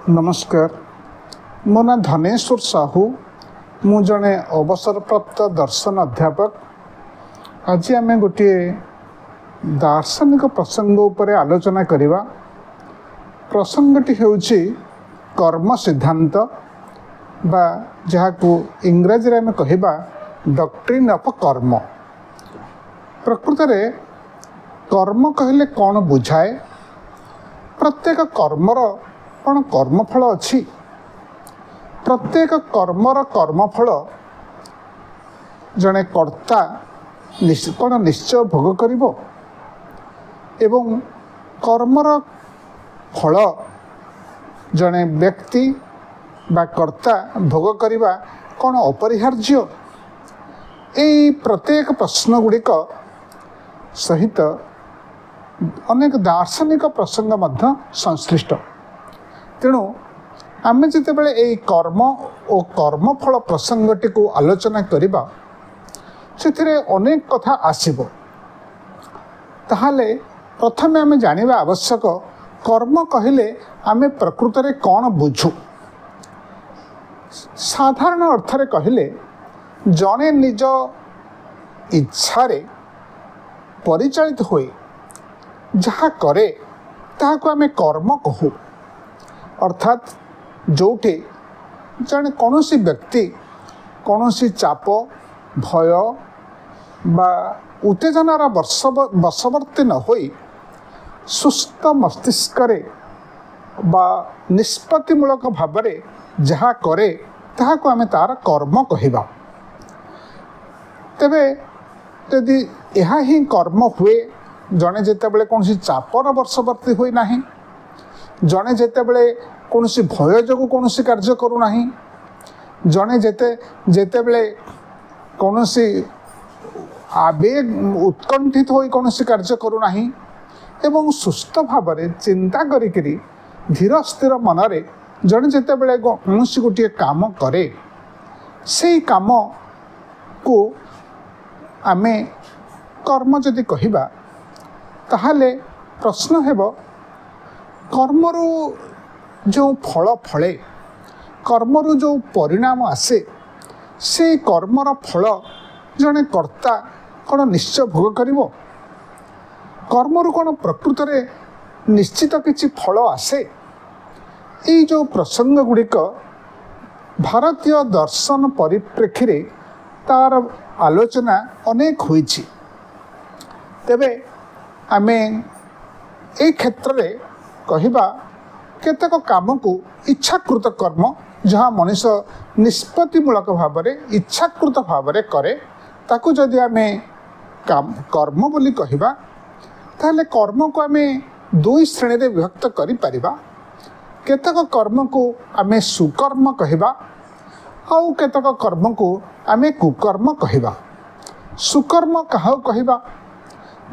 नमस्कार। मो ना धनेश्वर साहू। मु जड़े अवसरप्राप्त दर्शन अध्यापक। आज आम गोटे दार्शनिक प्रसंग उपर आलोचना करवा। प्रसंगटी होउछि कर्म सिद्धांत बा जहाकू इंग्राजी रे आम कहिबा डॉक्ट्रिन ऑफ कर्म। प्रकृत रे कर्म कहले कौन बुझाए? प्रत्येक कर्मर कौन कर्मफल अच्छी? प्रत्येक कर्मर कर्मफल जड़े कर्ता कौन निश्चय भोग करिबो एवं कर्मर फल जड़े व्यक्ति बा कर्ता भोग करिबा कौन अपरिहार्य? यही प्रत्येक प्रश्न गुड़िक सहित अनेक दार्शनिक प्रसंग मध्य संश्लिष्ट। तेणु आमे जितेबाला यही कर्म और कर्मफल प्रसंगटी को आलोचना करिबा सेथिरे अनेक कथा आसीबो। ताहाले प्रथमे आमे जानिबा आवश्यक कर्म कहिले आमे प्रकृत रे कौन बुझू। साधारण अर्थ रे कहिले जने निज इच्छा रे परिचालित होए जहाँ करे ताहाको आमे कर्म कहू। अर्थात जोठे जड़े कौनसी व्यक्ति कौनसी चाप भय बा उत्तेजनार बशवर्ती न होई सुस्थ मस्तिष्क बा निष्पत्तिमूलक भाव जहाँ करे ताहाको आमे तार कर्म कहिबा। तेबे यदि यह ही कर्म हुए जड़े जितेबाला कौन चापर बशवर्ती हुई नहीं, जड़े जितेबाला कौन भय जो कौन कार्य करूना, जड़े जितेबाला कौन आवेग उत्कंठित हो कौन कार्य करूना एवं सुस्थ भाव चिंता करी धीर स्थिर मनरे जड़े जितेबाला कौन गोटे काम करे से काम को आमे कर्म जदि कहिबा ताहाले प्रश्न हेबो कर्मरु जो फल फले कर्मरु जो परिणाम आसे से कर्मर फल जड़े कर्ता कौन निश्चय भोग करिवो? कर्मरु कौन प्रकृत रे निश्चित किछि फल आसे? ये जो प्रसंग गुड़िक भारतीय दर्शन परिप्रेक्षी रे तार आलोचना अनेक होइछि। तेबे आमे ए क्षेत्र रे कहिबा केतक काम को इच्छाकृत कर्म जहाँ मनुष्य निष्पत्तिमूलक भाव में इच्छाकृत भाव में करे ताकू जदि आमे कर्म बोली कहिबा ताहले कर्म को आमे दुई श्रेणी रे विभक्त करि परिबा। केतक कर्म को आमे सुकर्म कहिबा आउ केतक कर्म को आमे कुकर्म कहिबा। सुकर्म काहाउ कहिबा?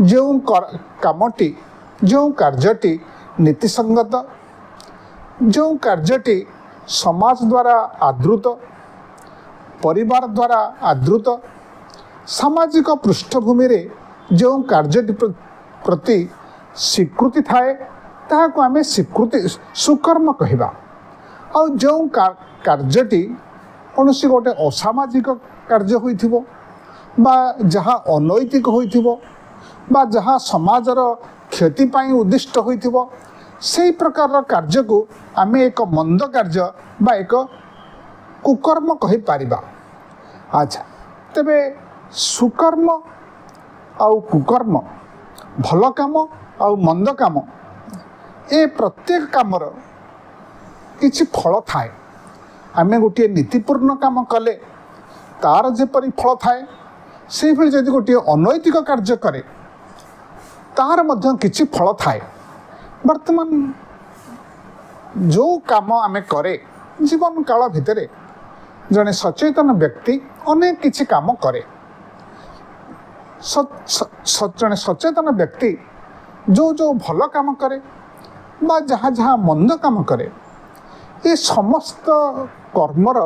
जो कामटी जो कार्यटी नीतिसंगत, जो कार्यटी समाज द्वारा आदृत, परिवार द्वारा आदृत, सामाजिक पृष्ठभूमि रे जो कार्यटी प्रति स्वीकृति थाए ताहाको आमे स्वीकृति सुकर्म कहिबा। आ जो कार्यटी कौनसी गोटे असामाजिक कार्य होइथिबो बा जहाँ अनैतिक होइथिबो बा जहाँ समाजर क्षति पाई उद्दिष्ट होइथिबो से प्रकार कार्य को आमे एक मंद कार्य बा एक कुकर्म कहि पारिबा। अच्छा, तेबे सुकर्म आउ कुकर्म भल काम आउ मंद काम ए प्रत्येक कामर किछि फल थाए। आमे गोटे नीतिपूर्ण काम कले तार जेपरी फल थाए से भली जदि गोटे अनैतिक कार्य करे तार मध्य किछि फल थाए। वर्तमान जो काम आमे करे जीवन काल भितरे जड़े सचेतन व्यक्ति अनेक किछि काम करे। जड़े सचेतन व्यक्ति जो जो भल काम करे बा जहाँ जहाँ मंद काम करे ये समस्त कर्मर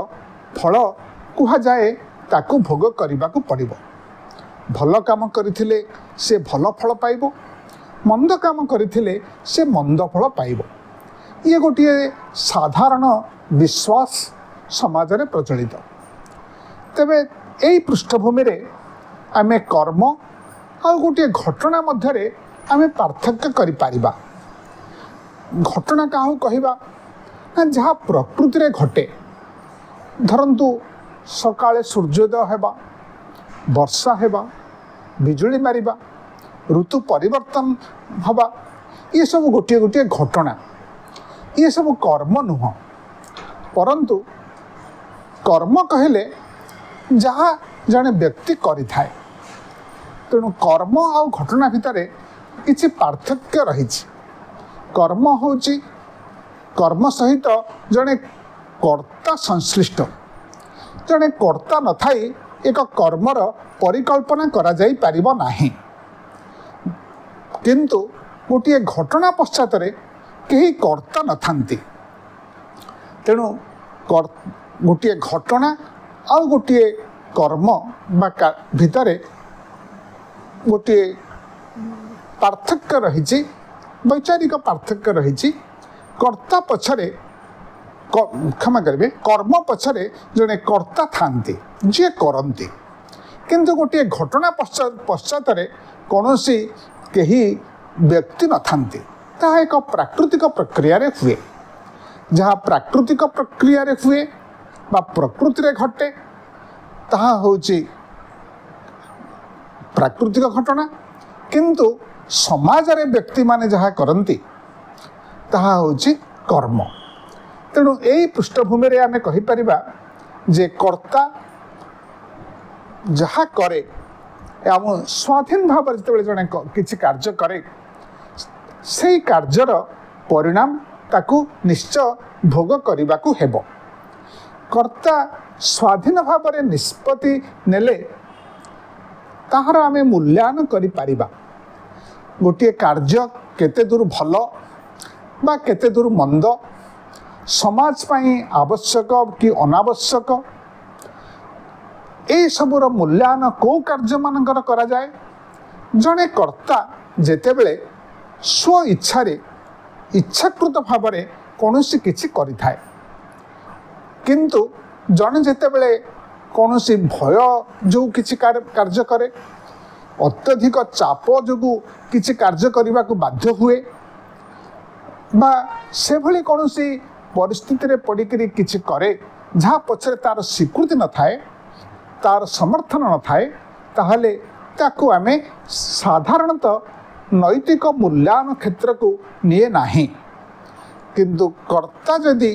फल कुहा जाए ताकू भोग करने को पड़िबो। भल काम करथिले से भल फल पाइबो, मंद काम करथिले से मंद फल पाइबो। ये गोटे साधारण विश्वास समाज रे प्रचलित। तेबे यही पृष्ठभूमि रे आमे कर्म आ गोटे घटना मध्य आमे पार्थक्य करि पारिबा। घटना काहू कहवा ना जहाँ प्रकृति रे घटे। धरतु सकाळे सूर्योदय हेबा, वर्षा हेबा, बिजुली मारिबा, ऋतु परिवर्तन हवा, ये सब गोटे गोटे घटना। ये सब कर्म नुह, परंतु कर्म कहले जहाँ जड़े व्यक्ति करि थाए। तेणु कर्म आ घटना भितर किछि पार्थक्य रही। कर्म होची कर्म सहित जड़े कर्ता संश्लिष्ट। जड़े कर्ता न थाई एक कर्मर परिकल्पना करा जाई पारिबो नाही। किंतु गोटे घटना पश्चात कहीं कर्ता न थांती। तेणु गोटे घटना आ गोटे कर्म बा भितर गोटे पार्थक्य रही, वैचारिक पार्थक्य रही। कर्ता पछरे क्षमा करेंगे, कर्म पछरे जड़े कर्ता थांती जे करती, किंतु गोटे घटना पश्चात कौन सी कहीं व्यक्ति न थांती। ताहा एक प्राकृतिक प्रक्रिया रे हुए। जहाँ प्राकृतिक प्रक्रिया रे हुए बा प्रकृति रे घटे ताहा होची प्राकृतिक घटना, किंतु समाज रे व्यक्ति माने जहाँ करती ताहा होची कर्म। तेणु यही पृष्ठभूमि रे आमे कहि परिबा जे कर्ता जहाँ करे एवं स्वाधीन भाव जिते जड़े किसी कार्य करे से कार्यर परिणाम ताकू निश्चय भोग करने को हेबो। कर्ता स्वाधीन भाव में निष्पत्ति नेले ताहार आमे मूल्यांकन करि पारिबा। गोटे कार्य केते दूर भल बा केते दूर मंद, समाज पाई आवश्यक कि अनावश्यक, ए सबुर मूल्यांकन को कार्य मानकर करा जाए। जड़े कर्ता जेतेबेले स्व इच्छारे इच्छाकृत भाव में कौन सी किछि करिथाए, किंतु जड़े जेतेबेले कौन सी भय जो किछि कार्य करे, अत्यधिक चाप जो किछि कार्य करने को बाध्य हुए बा से भली कौन सी परिस्थिति रे पड़िकरी किछि करे जहाँ पछरे तार स्वीकृति न थाए, तार समर्थन न थाए, ताहले ताकू आमे साधारणतः नैतिक मूल्यांकन क्षेत्र को निये नाही। किंतु कर्ता जदि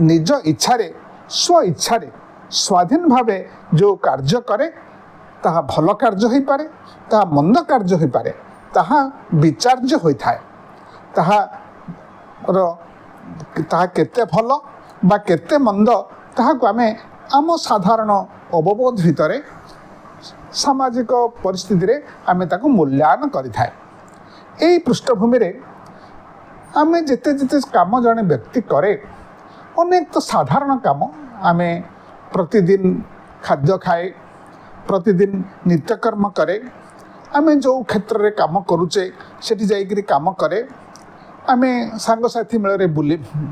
निज इच्छारे स्व इच्छारे स्वाधीन भावे जो कार्य करे ताहा भल कार्य हो पारे, ताहा मंद कार्य हो पारे, ताहा विचार्य होई थाए। ताहा केते भल बा केते मंद ताहाको आमे आम साधारण अवबोध भितरे सामाजिक परिस्थिति रे आमे ताको मूल्यांकन करिथाए। एई पृष्ठभूमि रे आमे जेते जेते काम जने व्यक्ति करे, अनेक तो साधारण काम आमे प्रतिदिन खाद्य खाए, प्रतिदिन नित्यकर्म करे, आमे जो क्षेत्र रे काम करूचे सेठी जाइकरी काम करे, आमे सांग साथी मेल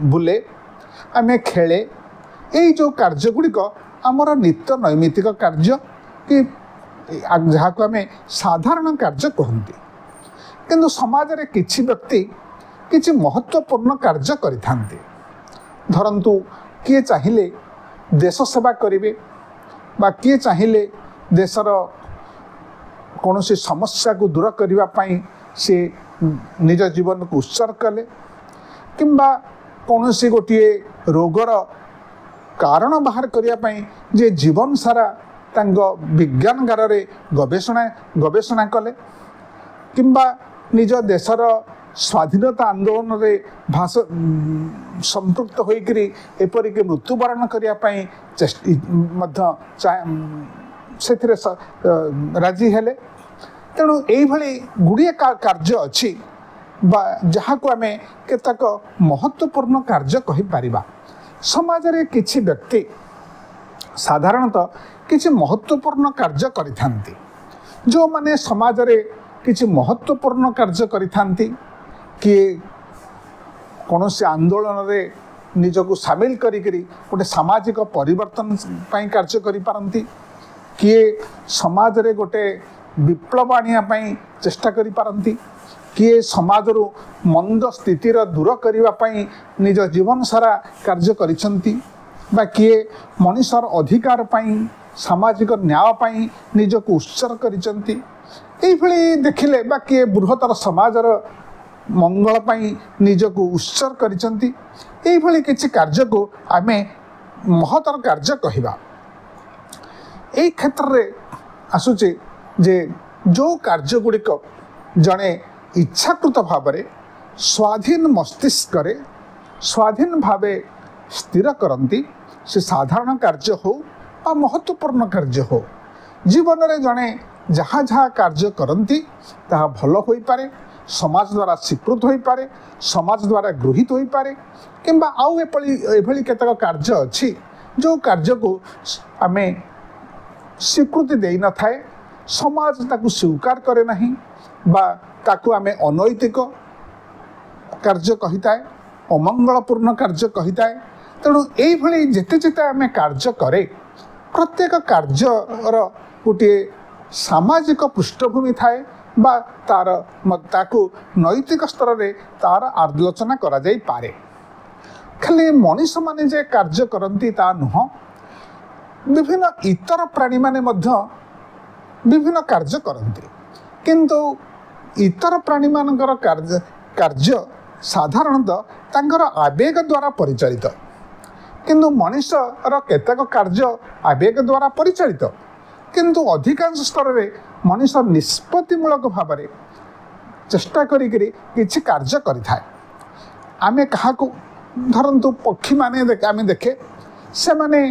बुले, आमे खेले, यही जो कार्य गुड़िक आमर नित्य नैमित्तिक कार्य कि जहाँ को आमे साधारण कार्य कहते। किंतु समाज रे किछि व्यक्ति किछि महत्वपूर्ण कार्य करिथांते। धरंतु किए चाहिए देश सेवा करिवे बा किए चाहिए देशर कौन सी समस्या को दूर करने पाई से निज जीवन को उत्सर्ग कले, किंबा कौन सी गोटे रोगर कारण बाहर करने जे जीवन सारा विज्ञान गार रे गवेषणा कले, किंबा निज देशर स्वाधीनता आंदोलन रे संपृक्त होइकरी एपरिक मृत्युवरण करने से राजी हेले। तेणु यही गुड़िए कार्य अच्छी जहाँ को आमे केतक महत्वपूर्ण कार्य कहि परिबा। समाज रे किछि व्यक्ति साधारणतः किछि महत्वपूर्ण कार्य करिथांती। जो माने समाज रे किछि महत्वपूर्ण कार्य करिथांती, किए कौन से आंदोलन रे निजक सामिल करी गोटे सामाजिक परिवर्तन पाई कार्य करिपारंती किए समाज रे गोटे विप्लव आनिया चेष्टा करिपारंती किए समाज रु मंद स्थितिर दूर करने निज जीवन सारा कार्य करिसंती बा किए मनुष्यर अधिकार पाई सामाजिक न्याय पाई निजक उत्सर्ग करिसंती एभली देखिले बा किए बृहत्तर समाजर मंगल पाई निजक उत्सर्ग करिसंती एभली किछि कार्य को आमे महतर कार्य कहिबा। एई क्षेत्र रे आसुचे जे जो कार्य गुड़िक जड़े इच्छाकृत भाव स्वाधीन मस्तिष्क स्वाधीन भाव स्थिर करती से साधारण कार्य हो बा महत्वपूर्ण कार्य हो जीवन में जड़े जहाँ जहाँ कार्य करती ताहा भल हो पारे समाज द्वारा स्वीकृत हो पारे समाज द्वारा गृहीत हो पारे किंबा आउ एभली केतक कार्य अच्छी जो कार्य को आमे स्वीकृति दे न थाए समाज ताकू स्वीकार करे नहीं बा ताकू आमे अनैतिक कार्य कहिताए अमंगलपूर्ण कार्य कहिताए तेणु एभली जेते जेते आमे कार्य करे प्रत्येक कार्यर गोटे सामाजिक पृष्ठभूमि थाए बा तार ताकू नैतिक स्तर रे तार आलोचना करा जाई पारे खाली मनुष्य माने जे कार्य करती ता नुह विभिन्न इतर प्राणी माने मध्य विभिन्न कार्य करती किंतु इतर प्राणी मानकर कार्य साधारणतः तांकर आवेग द्वारा परिचालित किंतु मनुष्यर केतक कार्य आवेग द्वारा परिचालित किंतु अधिकांश स्तर में मनुष्य निष्पत्तिमूलक भाव में चेष्टा करी किछि कार्य करिथाए आमे काहाकू धरंतु पक्षी माने आमे देखे से माने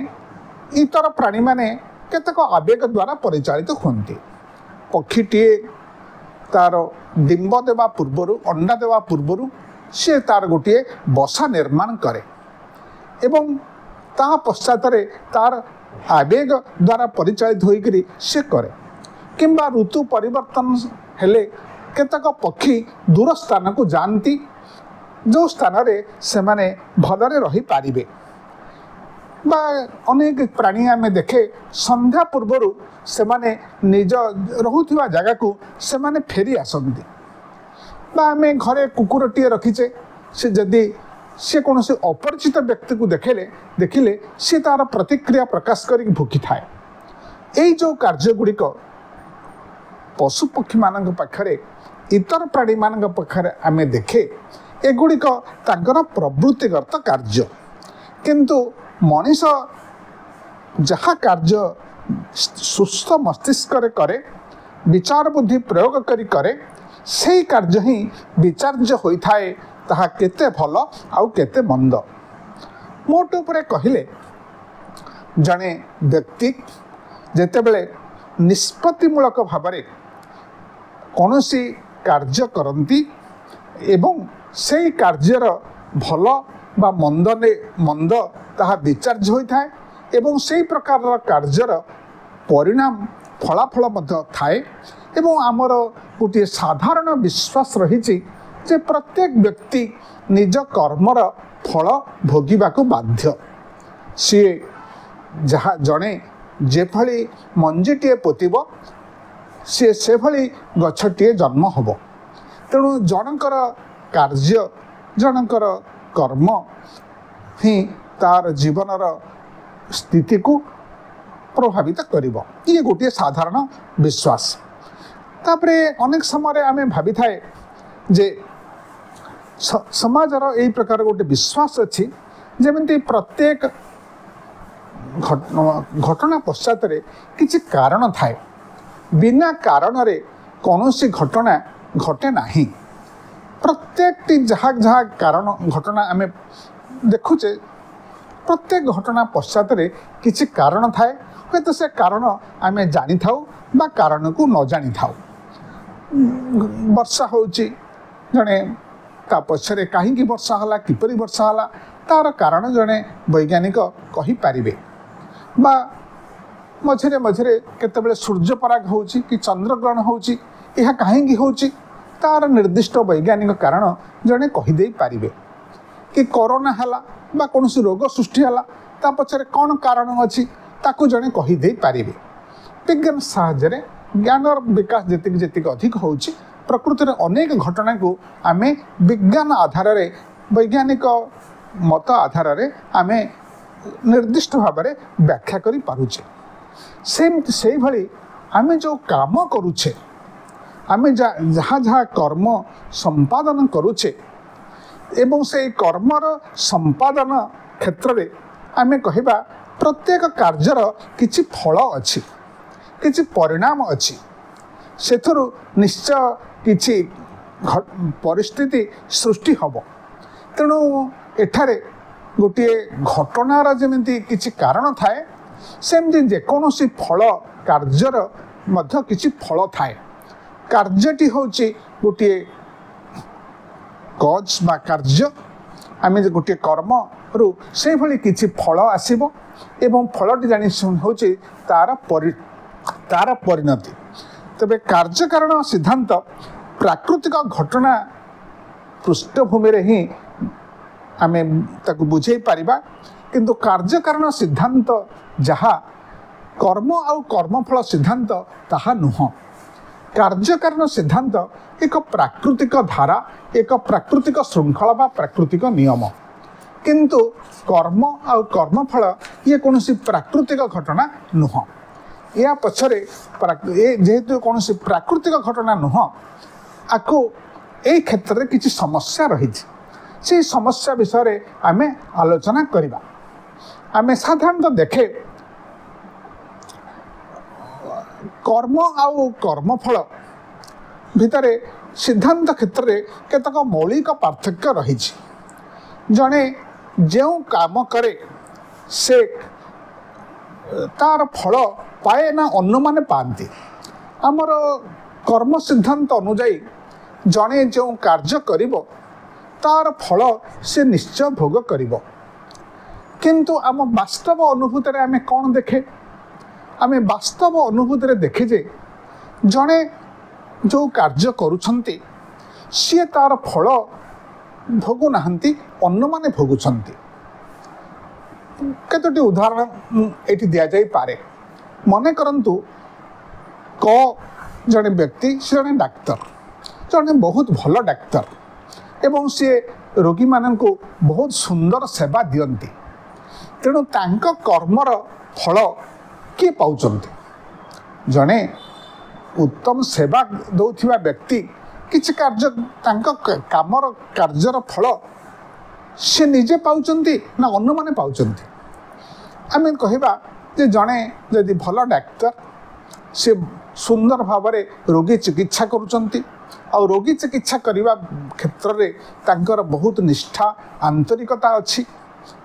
इतर प्राणी माने केतक आवेग द्वारा परिचालित होती पक्षीटीए तार डिंब देवा पूर्वर अंडा देवा पूर्वर सी तार गोटे बसा निर्माण करे एवं ता पश्चात तार आवेग द्वारा परिचालित होइकरी से करे किंबा ऋतु परिवर्तन हेले केतक पक्षी दूर स्थान को जानती जो स्थान रे से माने भलरे रही पारिबे बा अनेक प्राणी आमे देखे संध्या पूर्वर से माने निज रहुथिबा जगह को से माने फेरी आसंती बा आमे घरे कुकुरटीए रखीचे से जदि सी कौन से अपरिचित व्यक्ति को देखिले सी तार प्रतिक्रिया प्रकाश कर भुकी थाए यही जो कार्य गुड़िक पशु पक्षी मान पाखरे इतर प्राणी मान पाखरे आमे देखे एगुड़िक तांकर प्रवृत्तिगत कार्य किंतु मनीष जहाँ कार्य सुस्थ मस्तिष्क करे विचार बुद्धि प्रयोग करी करे से कार्य ही विचार्य होता है ताहा केते भल आउ केते मंद मोट उपरे कहिले जने व्यक्ति जेतेबेले निष्पत्तिमूलक भावरे कौनसी कार्य करती एवं से कार्यर भल बा मंद ताहा विचार्य होता है एवं से प्रकार कार्यर परिणाम फलाफल मध्य थाए एवं आमर गोटे साधारण विश्वास रही जे प्रत्येक व्यक्ति निज कर्मर फल भोगिबाकू बाध्य सी जहाँ जड़े जेभली मंजीटीए पोतिब सी से भली गछटीए जन्म हब तेणु जनकर कार्य जनकर कर्म ही तार जीवनर स्थिति को प्रभावित करिब ये गोटे साधारण विश्वास तापरे अनेक समय आमे भावी थाए जे समाजर यही प्रकार गोटे विश्वास अच्छी जमी प्रत्येक घटना पश्चात किसी कारण थाए बिना कारण रे कौनसी घटना घटे नहीं प्रत्येक जहाँ जहाँ कारण घटना आमे देखुचे प्रत्येक घटना पश्चात किसी कारण थाए हे तो से कारण आमे जानी थाउ बा कारण को न जानी थाउ वर्षा होची जने ता पछरे कहीं वर्षा हला किपरि वर्षा हला तार कारण जने वैज्ञानिक कहि पारिबे बा मझे मझे केतबेले सूर्य पराग होची कि चंद्रग्रहण होची यह कहीं होची तार निर्दिष्ट वैज्ञानिक कारण जने कहि दे पारिबे कि कोरोना है बा कौन रोग सृष्टि है ता पछरे कौन कारण अच्छी ताकू जड़े कहीदे पारे। विज्ञान साहाय्य ज्ञान विकास जीक जीक अधिक हो प्रकृति अनेक घटना को आम विज्ञान आधार वैज्ञानिक मत आधार आम निर्दिष्ट भाव में व्याख्या कर पारुचे। से भली आम जो काम करुचे आम जहाँ जहाँ कर्म संपादन करुचे एवं से कर्मर संपादन क्षेत्र में आम कहबा प्रत्येक कार्यर किछि फल अच्छी किछि परिणाम अच्छी सेथुरु निश्चय किछि परिस्थिति सृष्टि हब। तेणु एठारे गोटे घटनार जमिति किछि कारण थाए सेमती जेकोसी फल कार्यर मध्य किछि फल थाए। कार्यटी होछि गोटे कज बा कार्य आम गोटे कर्म रु से भली किछि फल आसीबो एवं फलटी जानी होछि तार परिणति। तबे कार्य कारण सिद्धांत प्राकृतिक घटना पृष्ठभूमि रे ही आम ताकू बुझे पारिबा किंतु कार्य कारण सिद्धांत जहा कर्म आउ कर्मफल सिद्धांत ताहा नुह। कार्य कारण सिद्धांत एक प्राकृतिक धारा एक प्राकृतिक श्रृंखला बा प्राकृतिक नियम किंतु कर्म आउ कर्मफल ये कौन प्राकृतिक घटना नुह। या पछरे जेहेतु कौन प्राकृतिक घटना नुह आपको यही क्षेत्र में किसी समस्या रही से समस्या विषय आम आलोचना करवा। आम साधारणतः देखे कर्म आउ कर्मफल भितर सिद्धांत क्षेत्र में केतक मौलिक पार्थक्य रही। जड़े जो काम करे से तार फल पाए ना अन्न माने पाती। आमर कर्म सिद्धांत अनुजाई जड़े जो कार्य करिबो तार फल से निश्चय भोग करिबो किंतु आम वास्तव अनुभूति आम कौन देखे आम वास्तव अनुभूति देखे जे जड़े जो कार्य करुछंती सी तार फल भोगु नाहंती अन्न माने भोगुछंती। केतोटी उदाहरण एटी दिया जाई पारे। मने करंतु क जड़े व्यक्ति से जड़े डाक्तर जड़े बहुत भल डाक्तर एवं सी रोगी मानन को बहुत सुंदर सेवा दियंती। तेणु तांको कर्मर फल किए पाउचंती जड़े उत्तम सेवा दौथिबा व्यक्ति किछि कार्य तांको कामर कार्यर फल से निजे पाउचंती ना अन्न माने पाउचंती। आम कहबा जे जड़े जदि भल डाक्तर से सुंदर भाव में रोगी चिकित्सा करुचंती और रोगी चिकित्सा करने क्षेत्र में तांकर बहुत निष्ठा आंतरिकता अच्छी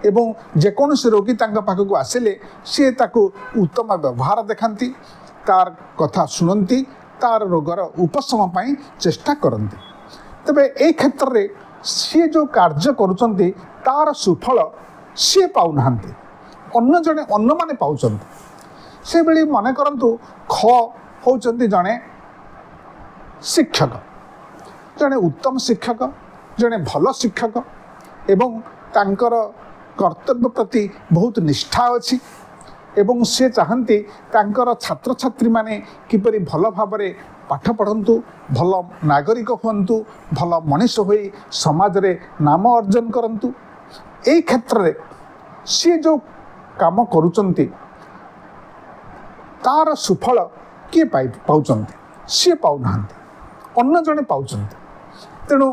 एवं जेकोसी रोगी तांका पाखक आसिले सी ताकू उत्तम व्यवहार देखाती तार कथा शुणती तार रोगर उपशम पाई चेष्टा करती। तबे ए क्षेत्र में सी जो कार्य करुचंती तार सुफल सी पाउनाहांती अन्न जड़े अन्न माने पाउचंती। से बेली मन करंतु ख होचंती जड़े शिक्षक जड़े उत्तम शिक्षक जड़े भल शिक्षक एवं तांकर कर्तव्य प्रति बहुत निष्ठा अच्छी एवं से चाहती तांकर छात्र छात्री माने किपरि भल भाव में पाठ पढ़ंतु भल नागरिक हुंतु भल मनीष हो समाज रे नाम अर्जन करंतु। एई क्षेत्र रे सी जो काम करुचंती तार सुफल किए पाउचंती सी पाउनाहांती अन्न जड़े पाउचंती। तेणु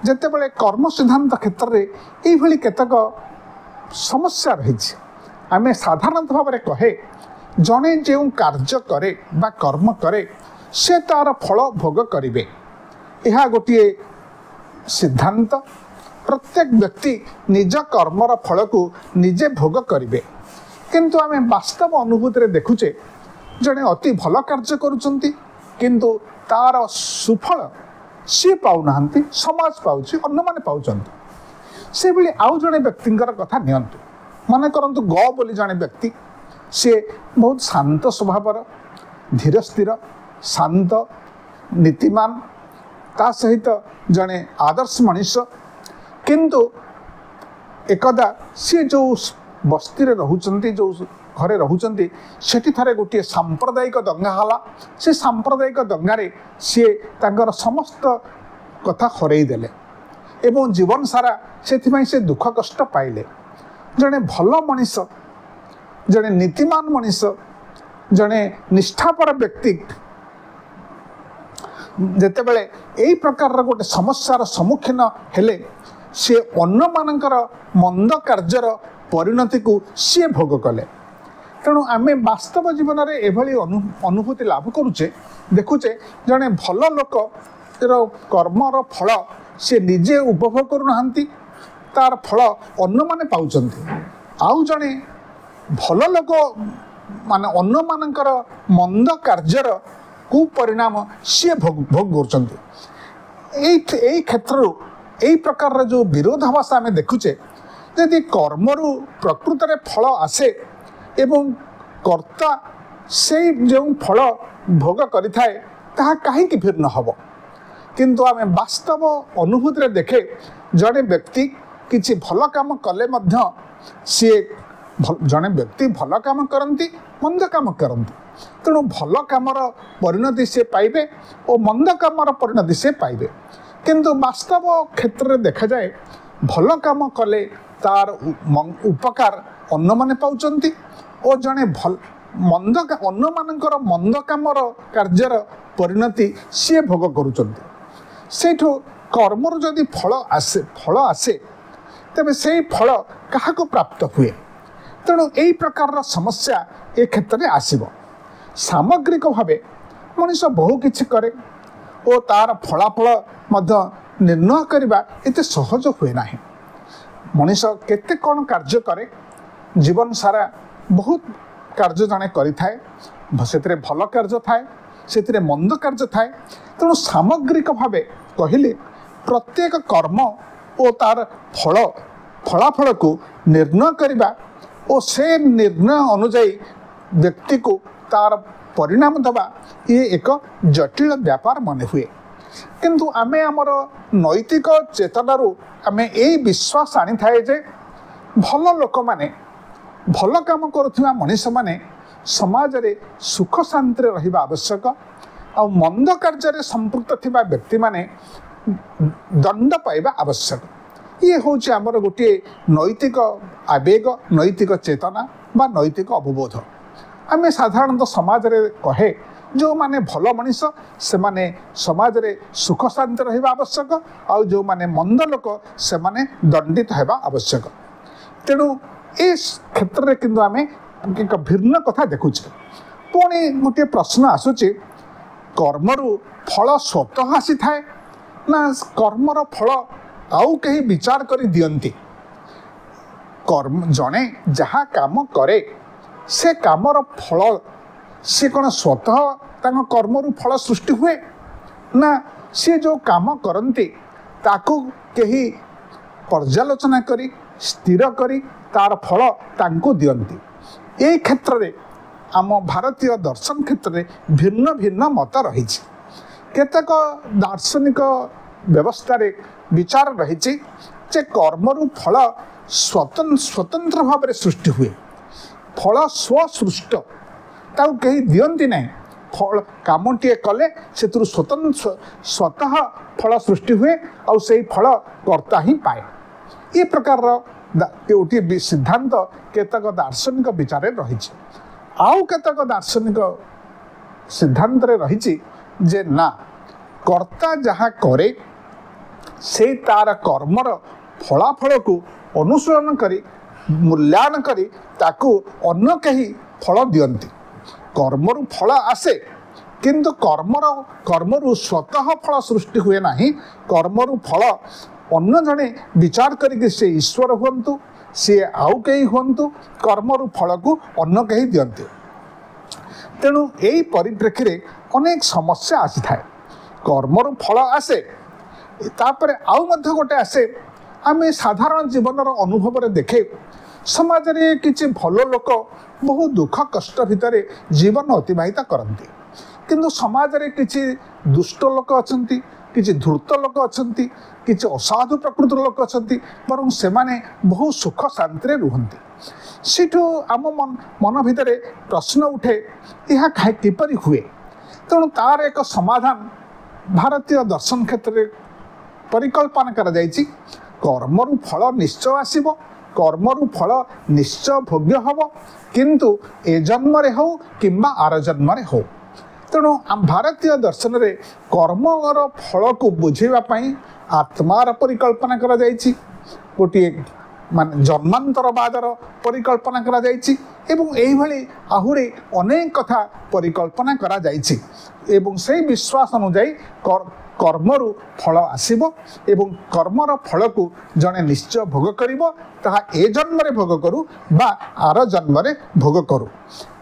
जेतेबेले कर्म सिद्धांत क्षेत्र में यही केतक समस्या रही आम साधारणतः भाव में कहे जड़े जो कार्य करे बा कर्म करे से तार फल भोग करिवे। यह गोटे सिद्धांत प्रत्येक व्यक्ति निज कर्मर फल को निजे भोग करिवे किंतु आम वास्तव अनुभूति देखुचे जड़े अति भल कार्य करुचंती किंतु तार सुफल सी पाउनाहांती समाज पाउची अन्न माने पाउचंती। से बेली आउ जड़े व्यक्तिंकर कथा नियंतु मन करंतु ग बोली जड़े व्यक्ति सी बहुत शांत स्वभावर धीर स्थिर शांत नीतिमान ता सहित जड़े आदर्श मनीष किंतु एकदा सी जो बस्ती रोचंती जो घरे रोचंती सेठी थरे गोटे सांप्रदायिक दंगा हला से सांप्रदायिक दंगारे सी तांकर समस्त कथा हरई देले एवं जीवन सारा से दुख कष्ट पाइले। जड़े भल मनीष जड़े नीतिमान मनीष जड़े निष्ठापर व्यक्ति जेते बेले एई प्रकार गोटे समस्यार सम्मुखीन हेले सी अन्य मानकर मंद कार्यर परिणति को सी भोग कले। तेणु आमे वास्तव जीवन में एभली अनुभूति लाभ करुचे देखुचे जड़े भल लोक कर्मर फल सी निजे उपभोग करूना तार फल अन्य माने पाउचंती आउ जड़े भल लोक माने अन्य मानकर मंद कार्यर कुपरिणाम सी भोग कर क्षेत्र यही प्रकार जो विरोधाभास आम देखुचे यदि कर्मरु प्रकृत में फल आसे एवं कर्ता से जो फल भोग करिथाए ताहा कहीं भिन्न हब किंतु आम वास्तव अनुभूति देखे जड़े व्यक्ति किसी भल काम कले मध्य सी जड़े व्यक्ति भल काम करती मंद काम करती तेणु भल कामर परिणति से पाइबे और मंद कामर परिणति से पाइबे किंतु वास्तव क्षेत्र में देखा जाए भल काम कले तार उपकार अन्य माने पाउचंती और जड़े भल मंद अन्य मानकर मंद कामर कार्यर परिणति सी भोग करुचंती सेठो कर्मर जदि फल आसे तेबे से फल क्या प्राप्त हुए तेणु यही प्रकार समस्या ए क्षेत्र में आसीब। सामग्रिक भाव मनीष बहु किछि करे और तार फलाफल मध्य निर्णय करने एते सहज हुए ना। मनीष केते कौन कार्य करे जीवन सारा बहुत कार्य जड़े करें से भल कार्य थाए से मंद कार्य थाए तेणु सामग्रिक भाव कहले प्रत्येक कर्म और तार फलाफल को निर्णय करने और से निर्णय अनुजाई व्यक्ति को तार परिणाम दबा ये एक जटिल व्यापार मन हुए किंतु आमे आमर नैतिक चेतनारू आमे यही विश्वास आनी थाए जे भल लोक माने भल काम करुवा मनीष माने समाज रे सुख शांति रहिबा आवश्यक आ मंद कार्य संपृक्त थिबा व्यक्ति माने दंड पाइबा आवश्यक। ये हूँ आमर गोटे नैतिक आवेग नैतिक चेतना बा नैतिक अवबोध। आम साधारणतः समाज रे कहे जो माने भल मनीष से माने समाज रे सुख शांति रहिबा आवश्यक आउ जो माने मंद लोक से माने दंडित हेबा आवश्यक। तेणु इस क्षेत्र में किंतु आम एक भिन्न कथा देखुचे। पुणी गोटे प्रश्न आसुची कर्मरु फल स्वतः आसी थाए ना कर्मर फल आउ कहीं विचार करी दियंती। कर्म जने जहाँ काम करे से कामर फल सी कौन स्वतः तांको कर्मरु फल सृष्टि हुए ना सी जो काम करती ताकू कहीं पर्यालोचना करी स्थिर करी तार फल तांको दियंती। ये क्षेत्र में आम भारतीय दर्शन क्षेत्र में भिन्न भिन्न मत रही। केतक दार्शनिक व्यवस्था रे विचार रही जे कर्मरु फल स्वतंत्र भाव में सृष्टि हुए फल स्वसृष्ट ताऊ कहीं दियंती नहीं फल कामटे कले से स्वतः फल सृष्टि हुए और से फल कर्ता ही पाए। ये प्रकार गोटे सिद्धांत केतक दार्शनिक विचार रही। आउ केतक दार्शनिक सिद्धांत रही जे ना कर्ता जहाँ करे से तार कर्मर फलाफल को अनुसरण करी मूल्यांकन करी ताकू अन्य कहीं फल दियंती। कर्मरु फल आसे किंतु कर्मरु स्वतः फल सृष्टि हुए नहीं। कर्मरु फल अन्य जने विचार करके से ईश्वर हुंतु सी आउ कहीं हुंतु कर्मरु फल को अन्य कहीं दियंती। तेणु यही परिप्रेक्षी रे अनेक समस्या आसी थाए। कर्मरु फल आसे तापर आउ मध्य गोटे आसे आम साधारण जीवन अनुभव रे देखे समाज रे किछि भल लोक बहुत दुख कष्ट भितर जीवन अतिबाहित करती किंतु समाज रे किछि दुष्ट लोक अछंती किछि धूर्त लोक अछंती किछि असाधु प्रकृतिर लोक अछंती बरं सेमाने बहु सुख शांति रुहंती सेठू आम मन भितर प्रश्न उठे यह किपरि हुए तेणु तार एक समाधान भारतीय दर्शन क्षेत्र में परिकल्पना करा जायछि कर्मरु फल निश्चय आसीबो कर्मरु फल निश्चय भोग्य हब किंतु ए जन्म रे हो किंबा आर जन्म रे हो तेणु भारतीय दर्शन रे कर्मर फल को बुझेवा पई आत्मार परिकल्पना करा जायछि गोटे मान जन्मांतरवादर परिकल्पना करा जायछि एवं एही भली आहुरी अनेक कथा परिकल्पना करा जायछि एवं से विश्वास अनुଯାୟୀ कर्मरु फल आसीबो एवं कर्मर फल को जने निश्चय भोग करिवो ताहा ए जन्म रे भोग करू बा आर जन्म रे भोग करू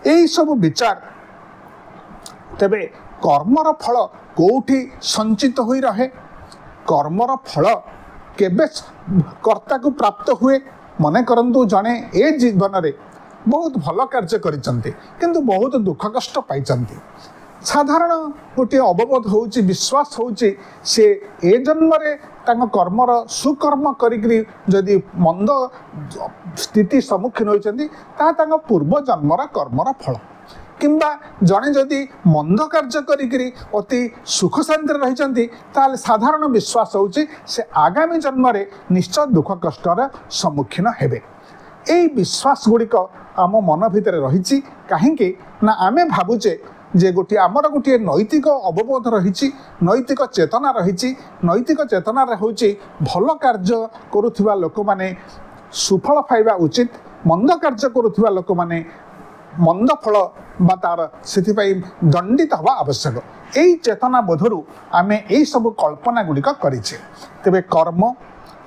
एही सब विचार तेबे कर्मर फल कोठी संचित होई रहे कर्मर फल केबे कर्ता को प्राप्त हुए मने करंतु जने ए जीवन रे बहुत भल कार्य करिसंती किंतु बहुत दुख कष्ट पाइसंती साधारण गोटे अवबोध होउची विश्वास होउची से ए जन्म रे तांग कर्मर सुकर्म करिकरी जदि मंद स्थिति सम्मुखीन होइचंती ता तांग पूर्व जन्मर कर्मर फल किंबा जने जदि मंद कार्य करिकरी अति सुख शांति रहिचंती ताले साधारण विश्वास होउची से आगामी जन्म रे निश्चय दुख कष्टर सम्मुखीन हेबे एई विश्वास गुड़िक आम मन भितर रहिची काहेकि ना आमे भाबुचे जे गोटे आमर गोटे नैतिक अवबोध रही नैतिक चेतना रही नैतिक चेतना होची भल कार्य करुथिबा लोक माने सुफल पाइबा उचित मंद कार्य करुथिबा लोक माने मंद फल बा तार से दंडित हवा आवश्यक यही चेतना बोधरु आमे यही सब कल्पना गुड़िक करिछे तेबे कर्म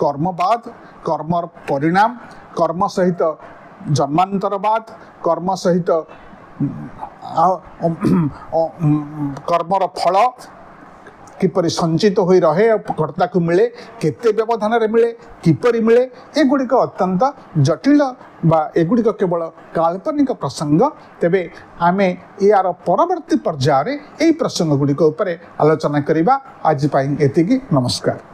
कर्मवाद कर्मर परिणाम कर्म सहित जन्मांतरवाद कर्म सहित कर्मर फल किपरि संचित होई रहे कर्ता को मिले केते व्यवधान रे मिले किपरि मिले एगुड़िक अत्यंत जटिल बा एगुड़िक केवल काल्पनिक प्रसंग तेबे आमे यार परवर्ती पर्याय रे एई प्रसंग गुड़िक उपरे आलोचना करिबा आज पई एतिकी नमस्कार।